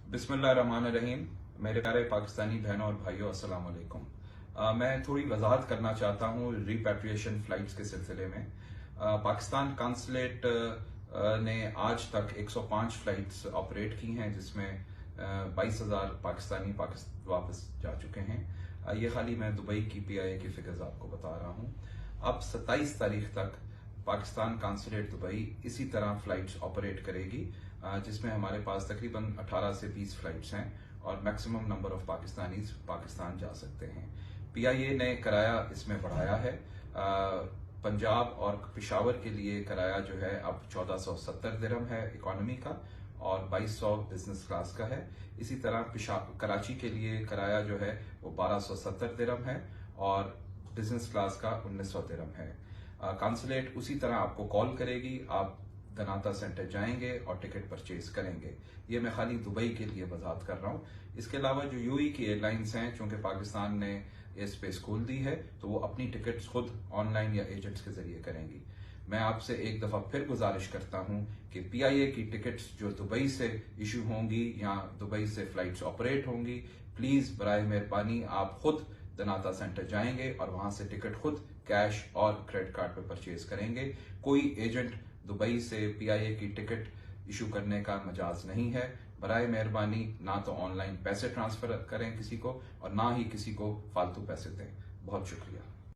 बिस्मिल्लाहिर्रहमानिर्रहीम। मेरे प्यारे पाकिस्तानी बहनों और भाइयों, अस्सलाम वालेकुम। मैं थोड़ी वजाहत करना चाहता हूँ रिपैट्रिएशन फ्लाइट्स के सिलसिले में। पाकिस्तान कांसुलेट ने आज तक 105 फ्लाइट्स ऑपरेट की हैं, जिसमें 22,000 पाकिस्तानी वापस जा चुके हैं। ये खाली मैं दुबई की PIA की फिगर्स आपको बता रहा हूँ। अब 27 तारीख तक पाकिस्तान कांसुलेट दुबई इसी तरह फ्लाइट्स ऑपरेट करेगी, जिसमें हमारे पास तकरीबन 18 से 20 फ्लाइट्स हैं और maximum number of Pakistanis Pakistan जा सकते हैं। PIA ने किराया इसमें बढ़ाया है। पंजाब और पेशावर के लिए किराया जो है अब 1470 दिरहम है इकोनॉमी का और 2200 बिजनेस क्लास का है। इसी तरह कराची के लिए किराया जो है वो 1270 दिरहम है और बिजनेस क्लास का 1900 दिरहम है। कांसुलेट उसी तरह आपको कॉल करेगी, आप दनाता सेंटर जाएंगे और टिकट परचेज करेंगे। ये मैं खाली दुबई के लिए वजाहत कर रहा हूँ। इसके अलावा जो UAE की एयरलाइंस हैं, चूंकि पाकिस्तान ने एयर स्पेस खोल दी है, तो वो अपनी टिकट्स खुद ऑनलाइन या एजेंट्स के जरिए करेंगी। मैं आपसे एक दफा फिर गुजारिश करता हूं कि PIA की टिकट्स जो दुबई से इशू होंगी या दुबई से फ्लाइट्स ऑपरेट होंगी, प्लीज बराए मेहरबानी आप खुद दनाता सेंटर जाएंगे और वहां से टिकट खुद कैश और क्रेडिट कार्ड पे परचेज करेंगे। कोई एजेंट दुबई से PIA की टिकट इशू करने का मजाज नहीं है। बराए मेहरबानी ना तो ऑनलाइन पैसे ट्रांसफर करें किसी को और ना ही किसी को फालतू पैसे दें। बहुत शुक्रिया।